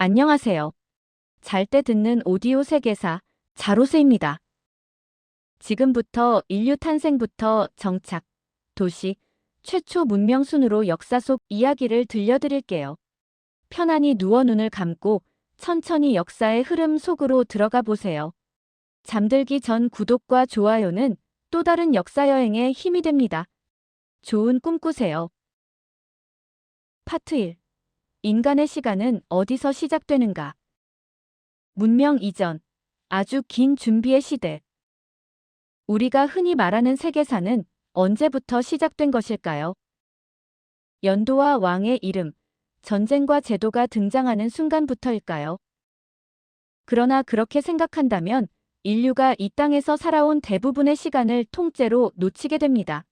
안녕하세요. 잘 때 듣는 오디오 세계사 자로세입니다. 지금부터 인류 탄생부터 정착, 도시, 최초 문명 순으로 역사 속 이야기를 들려드릴게요. 편안히 누워 눈을 감고 천천히 역사의 흐름 속으로 들어가 보세요. 잠들기 전 구독과 좋아요는 또 다른 역사 여행에 힘이 됩니다. 좋은 꿈 꾸세요. 파트 1. 인간의 시간은 어디서 시작되는가? 문명 이전. 아주 긴 준비의 시대. 우리가 흔히 말하는 세계사는 언제부터 시작된 것일까요? 연도와 왕의 이름, 전쟁과 제도가 등장하는 순간부터일까요? 그러나 그렇게 생각한다면 인류가 이 땅에서 살아온 대부분의 시간을 통째로 놓치게 됩니다.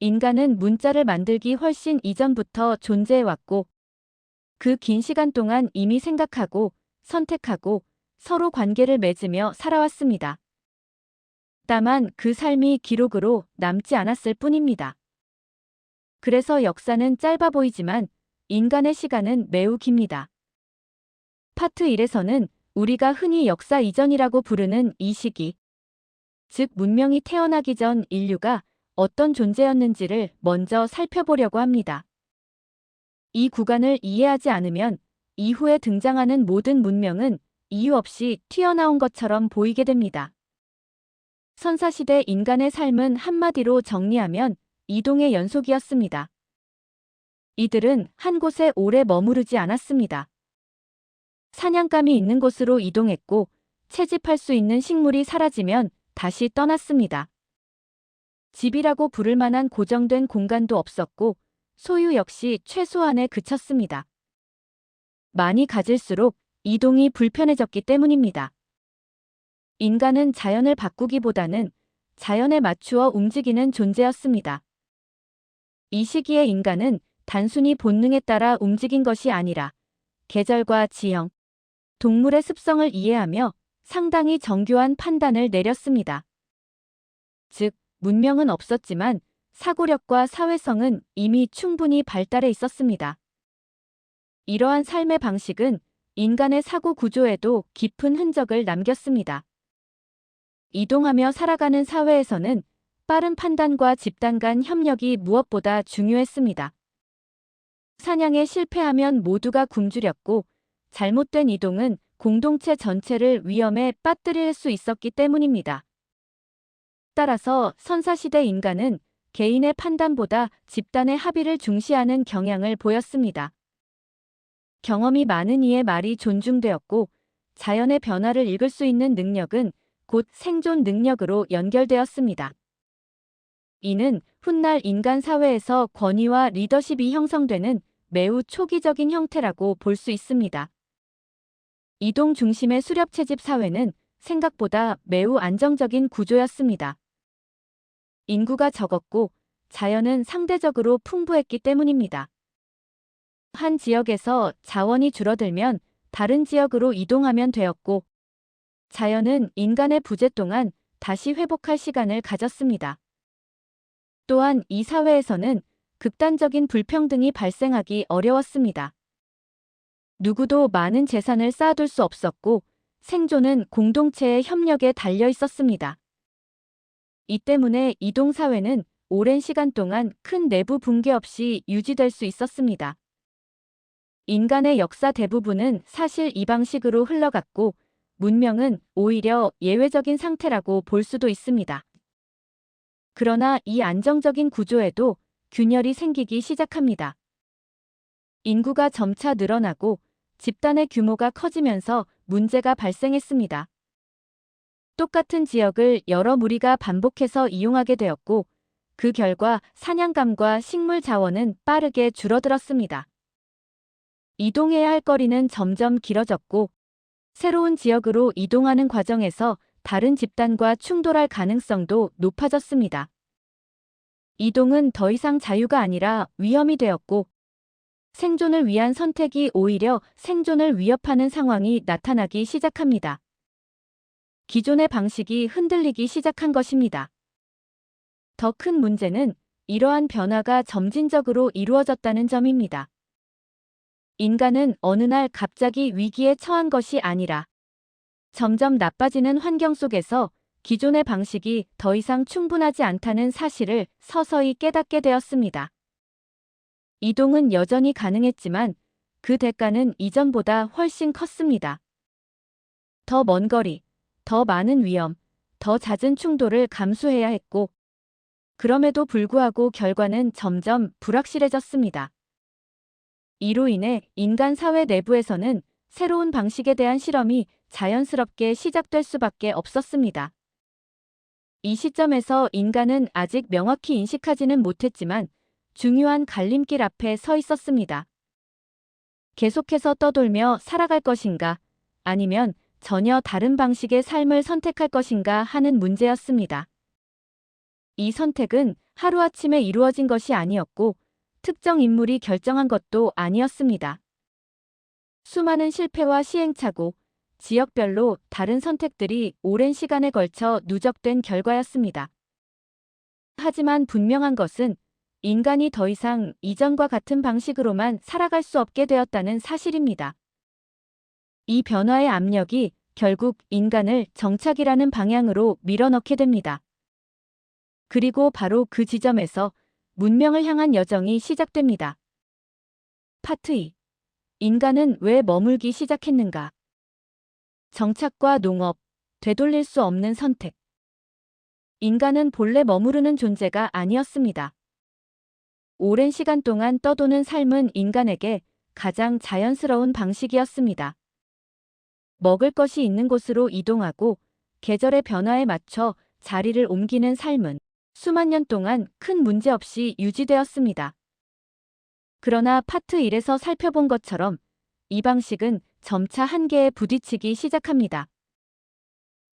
인간은 문자를 만들기 훨씬 이전부터 존재해왔고, 그 긴 시간 동안 이미 생각하고, 선택하고, 서로 관계를 맺으며 살아왔습니다. 다만 그 삶이 기록으로 남지 않았을 뿐입니다. 그래서 역사는 짧아 보이지만 인간의 시간은 매우 깁니다. 파트 1에서는 우리가 흔히 역사 이전이라고 부르는 이 시기, 즉 문명이 태어나기 전 인류가 어떤 존재였는지를 먼저 살펴보려고 합니다. 이 구간을 이해하지 않으면 이후에 등장하는 모든 문명은 이유 없이 튀어나온 것처럼 보이게 됩니다. 선사시대 인간의 삶은 한마디로 정리하면 이동의 연속이었습니다. 이들은 한 곳에 오래 머무르지 않았습니다. 사냥감이 있는 곳으로 이동했고 채집할 수 있는 식물이 사라지면 다시 떠났습니다. 집이라고 부를 만한 고정된 공간도 없었고 소유 역시 최소한에 그쳤습니다. 많이 가질수록 이동이 불편해졌기 때문입니다. 인간은 자연을 바꾸기보다는 자연에 맞추어 움직이는 존재였습니다. 이 시기의 인간은 단순히 본능에 따라 움직인 것이 아니라 계절과 지형, 동물의 습성을 이해하며 상당히 정교한 판단을 내렸습니다. 즉, 문명은 없었지만 사고력과 사회성은 이미 충분히 발달해 있었습니다. 이러한 삶의 방식은 인간의 사고 구조에도 깊은 흔적을 남겼습니다. 이동하며 살아가는 사회에서는 빠른 판단과 집단 간 협력이 무엇보다 중요했습니다. 사냥에 실패하면 모두가 굶주렸고 잘못된 이동은 공동체 전체를 위험에 빠뜨릴 수 있었기 때문입니다. 따라서 선사시대 인간은 개인의 판단보다 집단의 합의를 중시하는 경향을 보였습니다. 경험이 많은 이의 말이 존중되었고 자연의 변화를 읽을 수 있는 능력은 곧 생존 능력으로 연결되었습니다. 이는 훗날 인간 사회에서 권위와 리더십이 형성되는 매우 초기적인 형태라고 볼 수 있습니다. 이동 중심의 수렵 채집 사회는 생각보다 매우 안정적인 구조였습니다. 인구가 적었고 자연은 상대적으로 풍부했기 때문입니다. 한 지역에서 자원이 줄어들면 다른 지역으로 이동하면 되었고 자연은 인간의 부재 동안 다시 회복할 시간을 가졌습니다. 또한 이 사회에서는 극단적인 불평등이 발생하기 어려웠습니다. 누구도 많은 재산을 쌓아둘 수 없었고 생존은 공동체의 협력에 달려 있었습니다. 이 때문에 이동사회는 오랜 시간 동안 큰 내부 붕괴 없이 유지될 수 있었습니다. 인간의 역사 대부분은 사실 이 방식으로 흘러갔고 문명은 오히려 예외적인 상태라고 볼 수도 있습니다. 그러나 이 안정적인 구조에도 균열이 생기기 시작합니다. 인구가 점차 늘어나고 집단의 규모가 커지면서 문제가 발생했습니다. 똑같은 지역을 여러 무리가 반복해서 이용하게 되었고 그 결과 사냥감과 식물 자원은 빠르게 줄어들었습니다. 이동해야 할 거리는 점점 길어졌고 새로운 지역으로 이동하는 과정에서 다른 집단과 충돌할 가능성도 높아졌습니다. 이동은 더 이상 자유가 아니라 위험이 되었고 생존을 위한 선택이 오히려 생존을 위협하는 상황이 나타나기 시작합니다. 기존의 방식이 흔들리기 시작한 것입니다. 더 큰 문제는 이러한 변화가 점진적으로 이루어졌다는 점입니다. 인간은 어느 날 갑자기 위기에 처한 것이 아니라 점점 나빠지는 환경 속에서 기존의 방식이 더 이상 충분하지 않다는 사실을 서서히 깨닫게 되었습니다. 이동은 여전히 가능했지만 그 대가는 이전보다 훨씬 컸습니다. 더 먼 거리, 더 많은 위험, 더 잦은 충돌을 감수해야 했고, 그럼에도 불구하고 결과는 점점 불확실해졌습니다. 이로 인해 인간 사회 내부에서는 새로운 방식에 대한 실험이 자연스럽게 시작될 수밖에 없었습니다. 이 시점에서 인간은 아직 명확히 인식하지는 못했지만 중요한 갈림길 앞에 서 있었습니다. 계속해서 떠돌며 살아갈 것인가, 아니면 전혀 다른 방식의 삶을 선택할 것인가 하는 문제였습니다. 이 선택은 하루아침에 이루어진 것이 아니었고, 특정 인물이 결정한 것도 아니었습니다. 수많은 실패와 시행착오, 지역별로 다른 선택들이 오랜 시간에 걸쳐 누적된 결과였습니다. 하지만 분명한 것은 인간이 더 이상 이전과 같은 방식으로만 살아갈 수 없게 되었다는 사실입니다. 이 변화의 압력이 결국 인간을 정착이라는 방향으로 밀어넣게 됩니다. 그리고 바로 그 지점에서 문명을 향한 여정이 시작됩니다. 파트 2. 인간은 왜 머물기 시작했는가? 정착과 농업, 되돌릴 수 없는 선택. 인간은 본래 머무르는 존재가 아니었습니다. 오랜 시간 동안 떠도는 삶은 인간에게 가장 자연스러운 방식이었습니다. 먹을 것이 있는 곳으로 이동하고 계절의 변화에 맞춰 자리를 옮기는 삶은 수만 년 동안 큰 문제 없이 유지되었습니다. 그러나 파트 1에서 살펴본 것처럼 이 방식은 점차 한계에 부딪히기 시작합니다.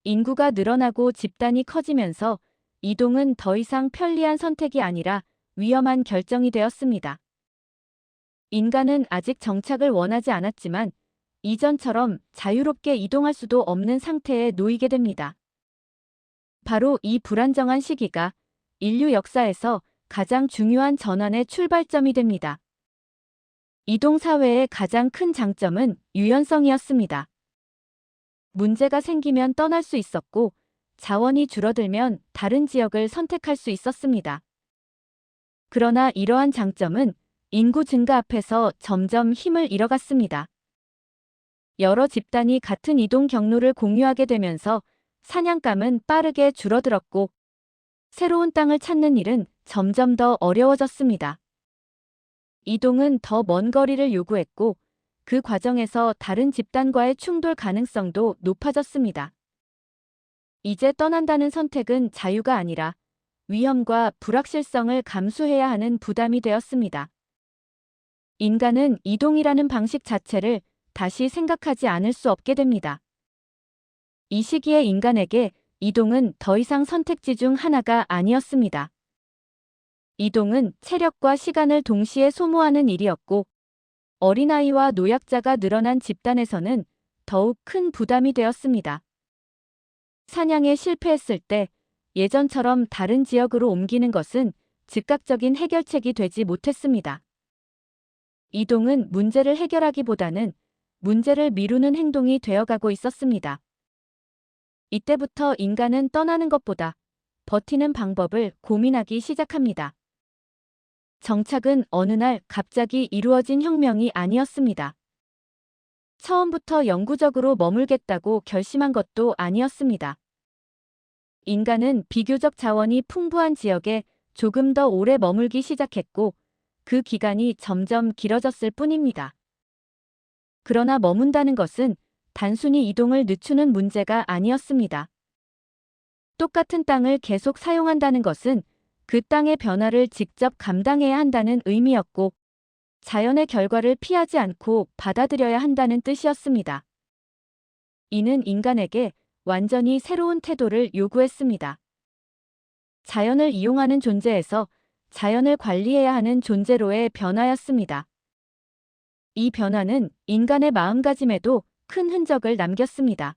인구가 늘어나고 집단이 커지면서 이동은 더 이상 편리한 선택이 아니라 위험한 결정이 되었습니다. 인간은 아직 정착을 원하지 않았지만 이전처럼 자유롭게 이동할 수도 없는 상태에 놓이게 됩니다. 바로 이 불안정한 시기가 인류 역사에서 가장 중요한 전환의 출발점이 됩니다. 이동사회의 가장 큰 장점은 유연성이었습니다. 문제가 생기면 떠날 수 있었고, 자원이 줄어들면 다른 지역을 선택할 수 있었습니다. 그러나 이러한 장점은 인구 증가 앞에서 점점 힘을 잃어갔습니다. 여러 집단이 같은 이동 경로를 공유하게 되면서 사냥감은 빠르게 줄어들었고, 새로운 땅을 찾는 일은 점점 더 어려워졌습니다. 이동은 더 먼 거리를 요구했고, 그 과정에서 다른 집단과의 충돌 가능성도 높아졌습니다. 이제 떠난다는 선택은 자유가 아니라 위험과 불확실성을 감수해야 하는 부담이 되었습니다. 인간은 이동이라는 방식 자체를 다시 생각하지 않을 수 없게 됩니다. 이 시기의 인간에게 이동은 더 이상 선택지 중 하나가 아니었습니다. 이동은 체력과 시간을 동시에 소모하는 일이었고, 어린아이와 노약자가 늘어난 집단에서는 더욱 큰 부담이 되었습니다. 사냥에 실패했을 때 예전처럼 다른 지역으로 옮기는 것은 즉각적인 해결책이 되지 못했습니다. 이동은 문제를 해결하기보다는 문제를 미루는 행동이 되어가고 있었습니다. 이때부터 인간은 떠나는 것보다 버티는 방법을 고민하기 시작합니다. 정착은 어느 날 갑자기 이루어진 혁명이 아니었습니다. 처음부터 영구적으로 머물겠다고 결심한 것도 아니었습니다. 인간은 비교적 자원이 풍부한 지역에 조금 더 오래 머물기 시작했고, 그 기간이 점점 길어졌을 뿐입니다. 그러나 머문다는 것은 단순히 이동을 늦추는 문제가 아니었습니다. 똑같은 땅을 계속 사용한다는 것은 그 땅의 변화를 직접 감당해야 한다는 의미였고, 자연의 결과를 피하지 않고 받아들여야 한다는 뜻이었습니다. 이는 인간에게 완전히 새로운 태도를 요구했습니다. 자연을 이용하는 존재에서 자연을 관리해야 하는 존재로의 변화였습니다. 이 변화는 인간의 마음가짐에도 큰 흔적을 남겼습니다.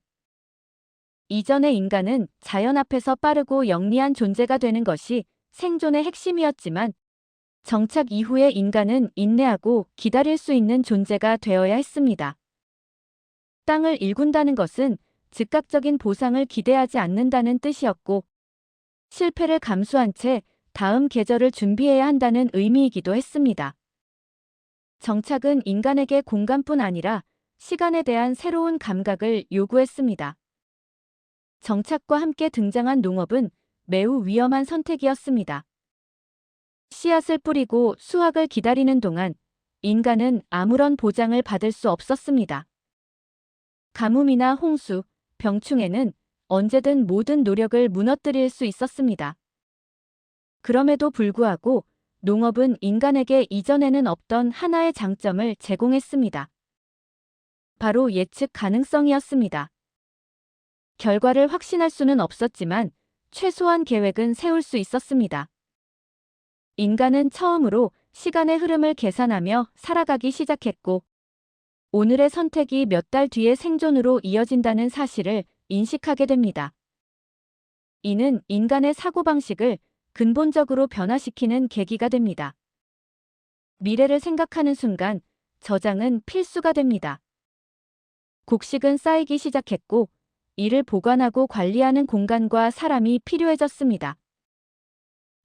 이전의 인간은 자연 앞에서 빠르고 영리한 존재가 되는 것이 생존의 핵심이었지만, 정착 이후에 인간은 인내하고 기다릴 수 있는 존재가 되어야 했습니다. 땅을 일군다는 것은 즉각적인 보상을 기대하지 않는다는 뜻이었고, 실패를 감수한 채 다음 계절을 준비해야 한다는 의미이기도 했습니다. 정착은 인간에게 공간뿐 아니라 시간에 대한 새로운 감각을 요구했습니다. 정착과 함께 등장한 농업은 매우 위험한 선택이었습니다. 씨앗을 뿌리고 수확을 기다리는 동안 인간은 아무런 보장을 받을 수 없었습니다. 가뭄이나 홍수, 병충해는 언제든 모든 노력을 무너뜨릴 수 있었습니다. 그럼에도 불구하고 농업은 인간에게 이전에는 없던 하나의 장점을 제공했습니다. 바로 예측 가능성이었습니다. 결과를 확신할 수는 없었지만 최소한 계획은 세울 수 있었습니다. 인간은 처음으로 시간의 흐름을 계산하며 살아가기 시작했고, 오늘의 선택이 몇 달 뒤의 생존으로 이어진다는 사실을 인식하게 됩니다. 이는 인간의 사고방식을 근본적으로 변화시키는 계기가 됩니다. 미래를 생각하는 순간 저장은 필수가 됩니다. 곡식은 쌓이기 시작했고, 이를 보관하고 관리하는 공간과 사람이 필요해졌습니다.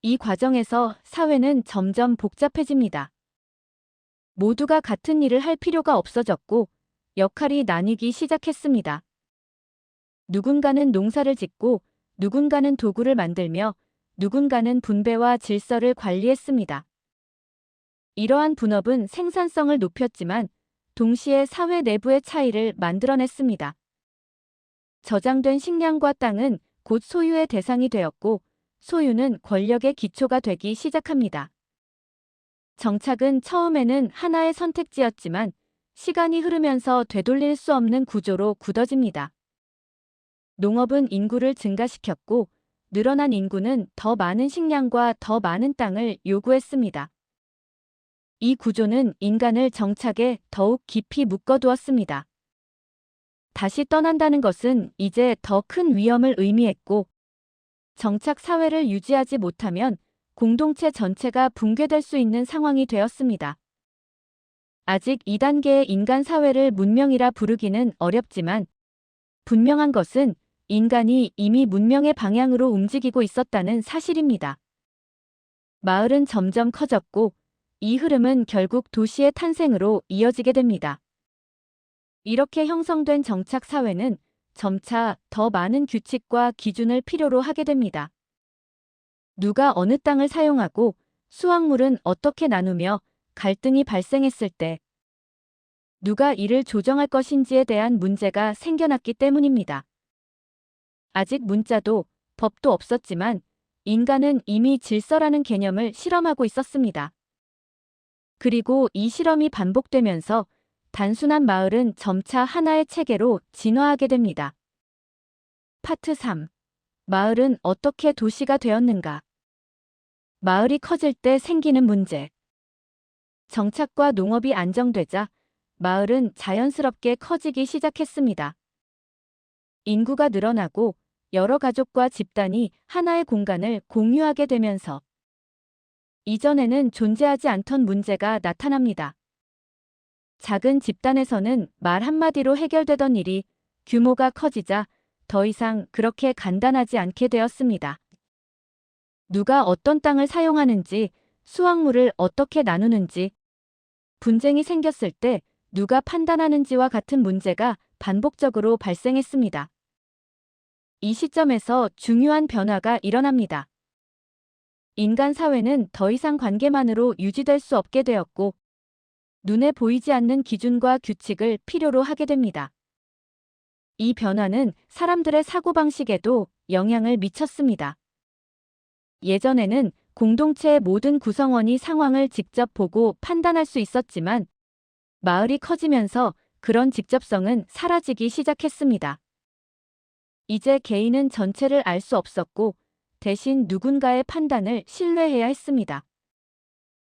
이 과정에서 사회는 점점 복잡해집니다. 모두가 같은 일을 할 필요가 없어졌고, 역할이 나뉘기 시작했습니다. 누군가는 농사를 짓고, 누군가는 도구를 만들며, 누군가는 분배와 질서를 관리했습니다. 이러한 분업은 생산성을 높였지만, 동시에 사회 내부의 차이를 만들어냈습니다. 저장된 식량과 땅은 곧 소유의 대상이 되었고, 소유는 권력의 기초가 되기 시작합니다. 정착은 처음에는 하나의 선택지였지만 시간이 흐르면서 되돌릴 수 없는 구조로 굳어집니다. 농업은 인구를 증가시켰고, 늘어난 인구는 더 많은 식량과 더 많은 땅을 요구했습니다. 이 구조는 인간을 정착에 더욱 깊이 묶어두었습니다. 다시 떠난다는 것은 이제 더 큰 위험을 의미했고, 정착 사회를 유지하지 못하면 공동체 전체가 붕괴될 수 있는 상황이 되었습니다. 아직 2단계의 인간 사회를 문명이라 부르기는 어렵지만, 분명한 것은 인간이 이미 문명의 방향으로 움직이고 있었다는 사실입니다. 마을은 점점 커졌고, 이 흐름은 결국 도시의 탄생으로 이어지게 됩니다. 이렇게 형성된 정착 사회는 점차 더 많은 규칙과 기준을 필요로 하게 됩니다. 누가 어느 땅을 사용하고 수확물은 어떻게 나누며 갈등이 발생했을 때 누가 이를 조정할 것인지에 대한 문제가 생겨났기 때문입니다. 아직 문자도 법도 없었지만 인간은 이미 질서라는 개념을 실험하고 있었습니다. 그리고 이 실험이 반복되면서 단순한 마을은 점차 하나의 체계로 진화하게 됩니다. 파트 3. 마을은 어떻게 도시가 되었는가? 마을이 커질 때 생기는 문제. 정착과 농업이 안정되자 마을은 자연스럽게 커지기 시작했습니다. 인구가 늘어나고 여러 가족과 집단이 하나의 공간을 공유하게 되면서 이전에는 존재하지 않던 문제가 나타납니다. 작은 집단에서는 말 한마디로 해결되던 일이 규모가 커지자 더 이상 그렇게 간단하지 않게 되었습니다. 누가 어떤 땅을 사용하는지, 수확물을 어떻게 나누는지, 분쟁이 생겼을 때 누가 판단하는지와 같은 문제가 반복적으로 발생했습니다. 이 시점에서 중요한 변화가 일어납니다. 인간 사회는 더 이상 관계만으로 유지될 수 없게 되었고, 눈에 보이지 않는 기준과 규칙을 필요로 하게 됩니다. 이 변화는 사람들의 사고방식에도 영향을 미쳤습니다. 예전에는 공동체의 모든 구성원이 상황을 직접 보고 판단할 수 있었지만, 마을이 커지면서 그런 직접성은 사라지기 시작했습니다. 이제 개인은 전체를 알 수 없었고, 대신 누군가의 판단을 신뢰해야 했습니다.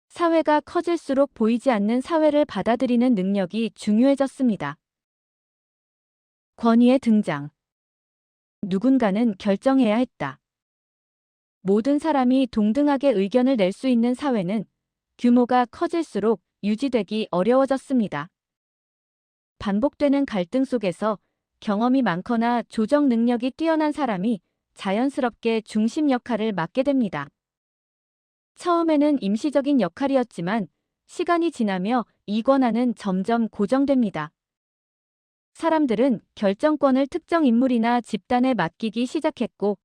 사회가 커질수록 보이지 않는 사회를 받아들이는 능력이 중요해졌습니다. 권위의 등장. 누군가는 결정해야 했다. 모든 사람이 동등하게 의견을 낼 수 있는 사회는 규모가 커질수록 유지되기 어려워졌습니다. 반복되는 갈등 속에서 경험이 많거나 조정 능력이 뛰어난 사람이 자연스럽게 중심 역할을 맡게 됩니다. 처음에는 임시적인 역할이었지만 시간이 지나며 이 권한은 점점 고정됩니다. 사람들은 결정권을 특정 인물이나 집단에 맡기기 시작했고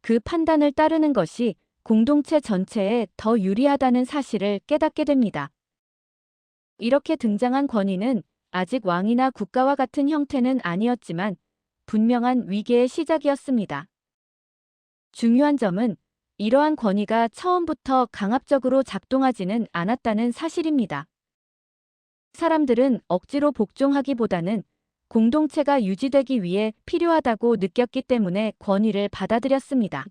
그 판단을 따르는 것이 공동체 전체에 더 유리하다는 사실을 깨닫게 됩니다. 이렇게 등장한 권위는 아직 왕이나 국가와 같은 형태는 아니었지만 분명한 위계의 시작이었습니다. 중요한 점은 이러한 권위가 처음부터 강압적으로 작동하지는 않았다는 사실입니다. 사람들은 억지로 복종하기보다는 공동체가 유지되기 위해 필요하다고 느꼈기 때문에 권위를 받아들였습니다.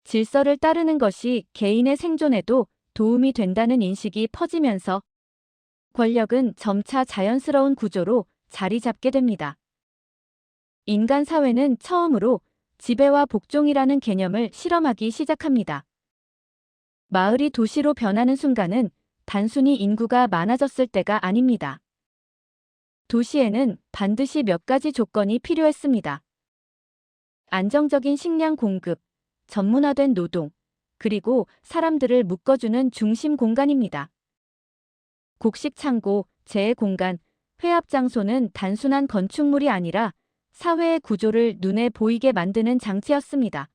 질서를 따르는 것이 개인의 생존에도 도움이 된다는 인식이 퍼지면서 권력은 점차 자연스러운 구조로 자리 잡게 됩니다. 인간 사회는 처음으로 지배와 복종이라는 개념을 실험하기 시작합니다. 마을이 도시로 변하는 순간은 단순히 인구가 많아졌을 때가 아닙니다. 도시에는 반드시 몇 가지 조건이 필요했습니다. 안정적인 식량 공급, 전문화된 노동, 그리고 사람들을 묶어주는 중심 공간입니다. 곡식 창고, 재해 공간, 회합 장소는 단순한 건축물이 아니라 사회의 구조를 눈에 보이게 만드는 장치였습니다.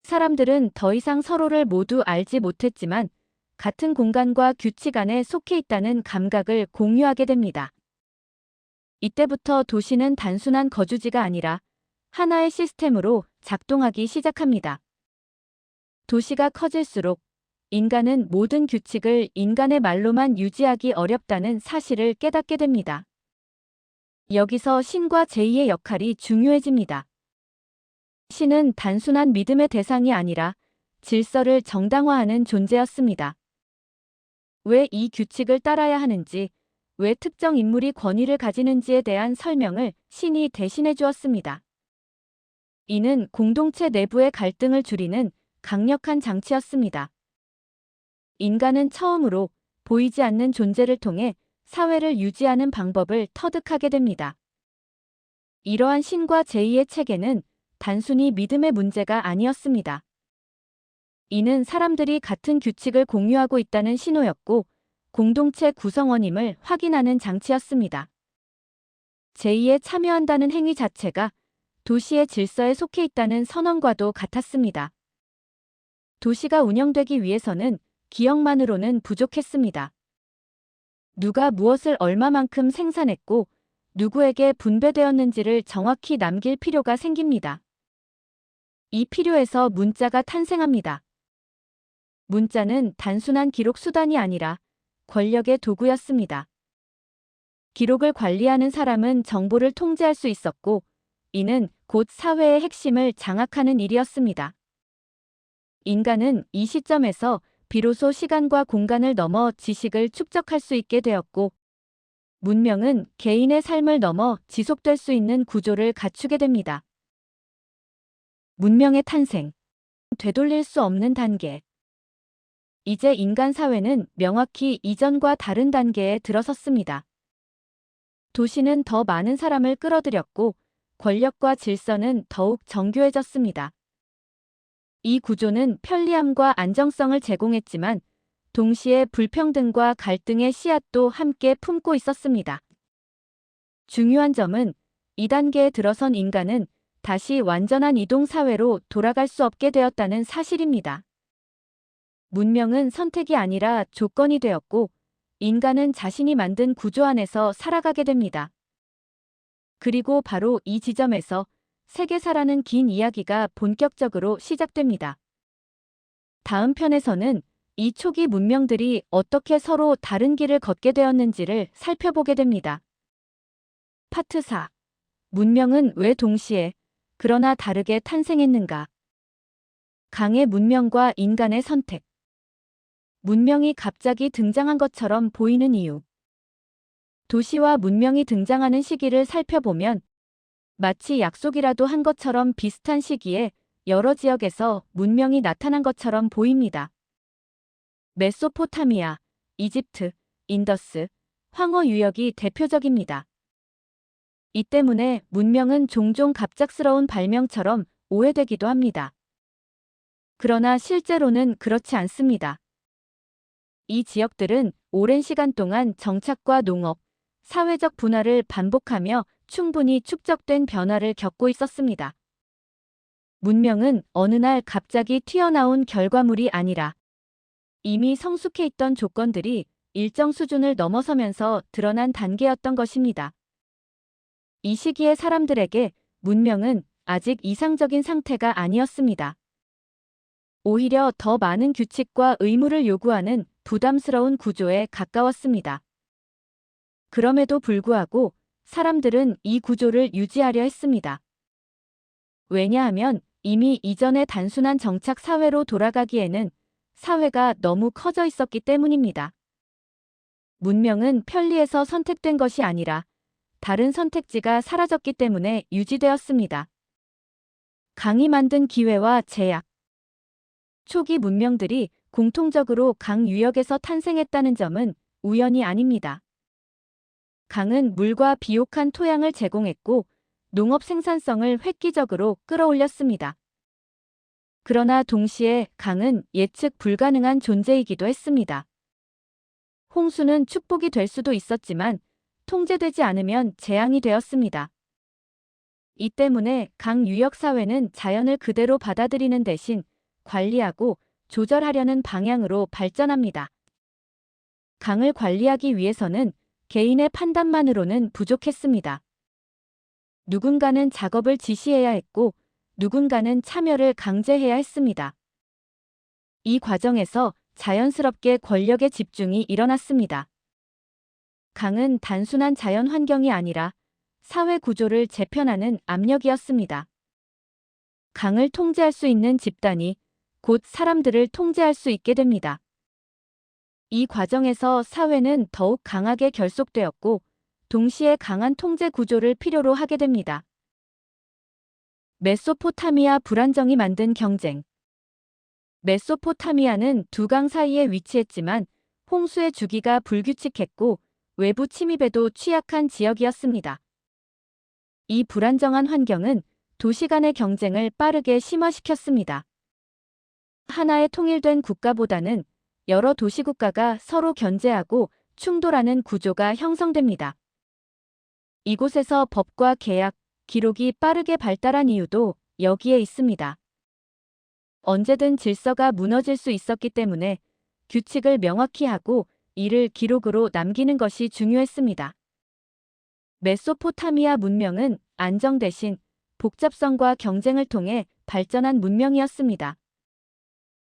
사람들은 더 이상 서로를 모두 알지 못했지만 같은 공간과 규칙 안에 속해 있다는 감각을 공유하게 됩니다. 이때부터 도시는 단순한 거주지가 아니라 하나의 시스템으로 작동하기 시작합니다. 도시가 커질수록 인간은 모든 규칙을 인간의 말로만 유지하기 어렵다는 사실을 깨닫게 됩니다. 여기서 신과 제의의 역할이 중요해집니다. 신은 단순한 믿음의 대상이 아니라 질서를 정당화하는 존재였습니다. 왜 이 규칙을 따라야 하는지, 왜 특정 인물이 권위를 가지는지에 대한 설명을 신이 대신해 주었습니다. 이는 공동체 내부의 갈등을 줄이는 강력한 장치였습니다. 인간은 처음으로 보이지 않는 존재를 통해 사회를 유지하는 방법을 터득하게 됩니다. 이러한 신과 제의의 체계는 단순히 믿음의 문제가 아니었습니다. 이는 사람들이 같은 규칙을 공유하고 있다는 신호였고 공동체 구성원임을 확인하는 장치였습니다. 제의에 참여한다는 행위 자체가 도시의 질서에 속해 있다는 선언과도 같았습니다. 도시가 운영되기 위해서는 기억만으로는 부족했습니다. 누가 무엇을 얼마만큼 생산했고 누구에게 분배되었는지를 정확히 남길 필요가 생깁니다. 이 필요에서 문자가 탄생합니다. 문자는 단순한 기록 수단이 아니라 권력의 도구였습니다. 기록을 관리하는 사람은 정보를 통제할 수 있었고 이는 곧 사회의 핵심을 장악하는 일이었습니다. 인간은 이 시점에서 비로소 시간과 공간을 넘어 지식을 축적할 수 있게 되었고 문명은 개인의 삶을 넘어 지속될 수 있는 구조를 갖추게 됩니다. 문명의 탄생. 되돌릴 수 없는 단계. 이제 인간 사회는 명확히 이전과 다른 단계에 들어섰습니다. 도시는 더 많은 사람을 끌어들였고 권력과 질서는 더욱 정교해졌습니다. 이 구조는 편리함과 안정성을 제공했지만 동시에 불평등과 갈등의 씨앗도 함께 품고 있었습니다. 중요한 점은 이 단계에 들어선 인간은 다시 완전한 이동 사회로 돌아갈 수 없게 되었다는 사실입니다. 문명은 선택이 아니라 조건이 되었고 인간은 자신이 만든 구조 안에서 살아가게 됩니다. 그리고 바로 이 지점에서 세계사라는 긴 이야기가 본격적으로 시작됩니다. 다음 편에서는 이 초기 문명들이 어떻게 서로 다른 길을 걷게 되었는지를 살펴보게 됩니다. 파트 4. 문명은 왜 동시에 그러나 다르게 탄생했는가? 강의 문명과 인간의 선택. 문명이 갑자기 등장한 것처럼 보이는 이유. 도시와 문명이 등장하는 시기를 살펴보면 마치 약속이라도 한 것처럼 비슷한 시기에 여러 지역에서 문명이 나타난 것처럼 보입니다. 메소포타미아, 이집트, 인더스, 황호 유역이 대표적입니다. 이 때문에 문명은 종종 갑작스러운 발명처럼 오해되기도 합니다. 그러나 실제로는 그렇지 않습니다. 이 지역들은 오랜 시간 동안 정착과 농업, 사회적 분화를 반복하며 충분히 축적된 변화를 겪고 있었습니다. 문명은 어느 날 갑자기 튀어나온 결과물이 아니라 이미 성숙해 있던 조건들이 일정 수준을 넘어서면서 드러난 단계였던 것입니다. 이 시기의 사람들에게 문명은 아직 이상적인 상태가 아니었습니다. 오히려 더 많은 규칙과 의무를 요구하는 부담스러운 구조에 가까웠습니다. 그럼에도 불구하고 사람들은 이 구조를 유지하려 했습니다. 왜냐하면 이미 이전의 단순한 정착 사회로 돌아가기에는 사회가 너무 커져 있었기 때문입니다. 문명은 편리해서 선택된 것이 아니라 다른 선택지가 사라졌기 때문에 유지되었습니다. 강이 만든 기회와 제약. 초기 문명들이 공통적으로 강 유역에서 탄생했다는 점은 우연이 아닙니다. 강은 물과 비옥한 토양을 제공했고 농업 생산성을 획기적으로 끌어올렸습니다. 그러나 동시에 강은 예측 불가능한 존재이기도 했습니다. 홍수는 축복이 될 수도 있었지만 통제되지 않으면 재앙이 되었습니다. 이 때문에 강 유역 사회는 자연을 그대로 받아들이는 대신 관리하고 조절하려는 방향으로 발전합니다. 강을 관리하기 위해서는 개인의 판단만으로는 부족했습니다. 누군가는 작업을 지시해야 했고 누군가는 참여를 강제해야 했습니다. 이 과정에서 자연스럽게 권력의 집중이 일어났습니다. 강은 단순한 자연 환경이 아니라 사회 구조를 재편하는 압력이었습니다. 강을 통제할 수 있는 집단이 곧 사람들을 통제할 수 있게 됩니다. 이 과정에서 사회는 더욱 강하게 결속되었고 동시에 강한 통제 구조를 필요로 하게 됩니다. 메소포타미아 불안정이 만든 경쟁. 메소포타미아는 두 강 사이에 위치했지만 홍수의 주기가 불규칙했고 외부 침입에도 취약한 지역이었습니다. 이 불안정한 환경은 도시 간의 경쟁을 빠르게 심화시켰습니다. 하나의 통일된 국가보다는 여러 도시국가가 서로 견제하고 충돌하는 구조가 형성됩니다. 이곳에서 법과 계약, 기록이 빠르게 발달한 이유도 여기에 있습니다. 언제든 질서가 무너질 수 있었기 때문에 규칙을 명확히 하고 이를 기록으로 남기는 것이 중요했습니다. 메소포타미아 문명은 안정 대신 복잡성과 경쟁을 통해 발전한 문명이었습니다.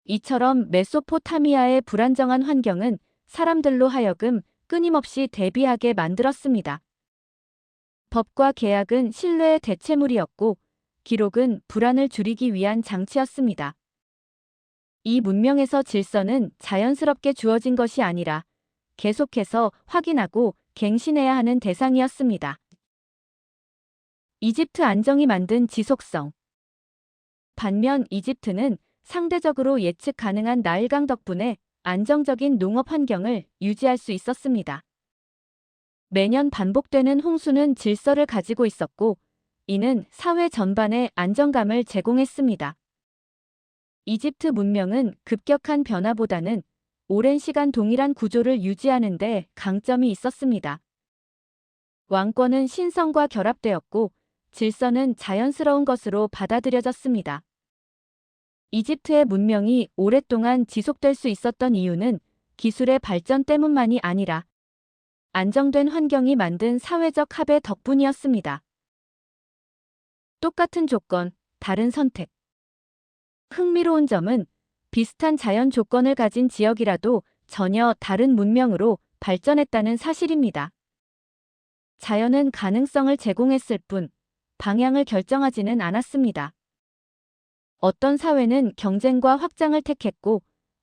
이처럼 메소포타미아의 불안정한 환경은 사람들로 하여금 끊임없이 대비하게 만들었습니다. 법과 계약은 신뢰의 대체물이었고 기록은 불안을 줄이기 위한 장치였습니다. 이 문명에서 질서는 자연스럽게 주어진 것이 아니라 계속해서 확인하고 갱신해야 하는 대상이었습니다. 이집트 안정이 만든 지속성. 반면 이집트는 상대적으로 예측 가능한 나일강 덕분에 안정적인 농업 환경을 유지할 수 있었습니다. 매년 반복되는 홍수는 질서를 가지고 있었고 이는 사회 전반에 안정감을 제공했습니다. 이집트 문명은 급격한 변화보다는 오랜 시간 동일한 구조를 유지하는 데 강점이 있었습니다. 왕권은 신성과 결합되었고 질서는 자연스러운 것으로 받아들여졌습니다. 이집트의 문명이 오랫동안 지속될 수 있었던 이유는 기술의 발전 때문만이 아니라 안정된 환경이 만든 사회적 합의 덕분이었습니다. 똑같은 조건, 다른 선택. 흥미로운 점은 비슷한 자연 조건을 가진 지역이라도 전혀 다른 문명으로 발전했다는 사실입니다. 자연은 가능성을 제공했을 뿐 방향을 결정하지는 않았습니다. 어떤 사회는 경쟁과 확장을 택했고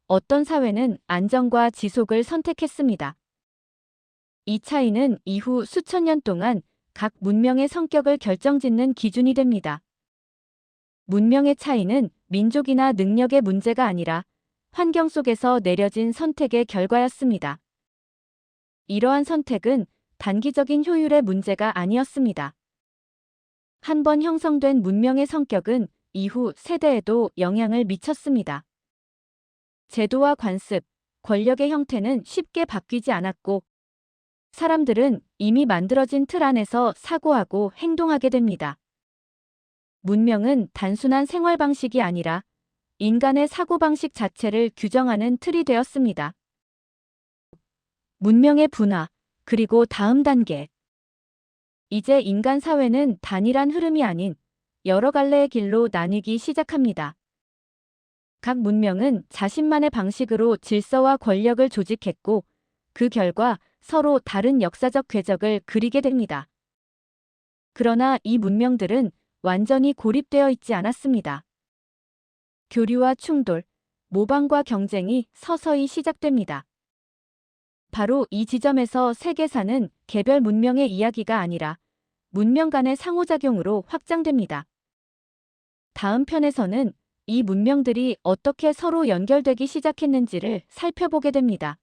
어떤 사회는 안정과 지속을 선택했습니다. 이 차이는 이후 수천 년 동안 각 문명의 성격을 결정짓는 기준이 됩니다. 문명의 차이는 민족이나 능력의 문제가 아니라 환경 속에서 내려진 선택의 결과였습니다. 이러한 선택은 단기적인 효율의 문제가 아니었습니다. 한 번 형성된 문명의 성격은 이후 세대에도 영향을 미쳤습니다. 제도와 관습, 권력의 형태는 쉽게 바뀌지 않았고, 사람들은 이미 만들어진 틀 안에서 사고하고 행동하게 됩니다. 문명은 단순한 생활 방식이 아니라 인간의 사고방식 자체를 규정하는 틀이 되었습니다. 문명의 분화, 그리고 다음 단계. 이제 인간 사회는 단일한 흐름이 아닌 여러 갈래의 길로 나뉘기 시작합니다. 각 문명은 자신만의 방식으로 질서와 권력을 조직했고, 그 결과 서로 다른 역사적 궤적을 그리게 됩니다. 그러나 이 문명들은 완전히 고립되어 있지 않았습니다. 교류와 충돌, 모방과 경쟁이 서서히 시작됩니다. 바로 이 지점에서 세계사는 개별 문명의 이야기가 아니라 문명 간의 상호작용으로 확장됩니다. 다음 편에서는 이 문명들이 어떻게 서로 연결되기 시작했는지를 살펴보게 됩니다.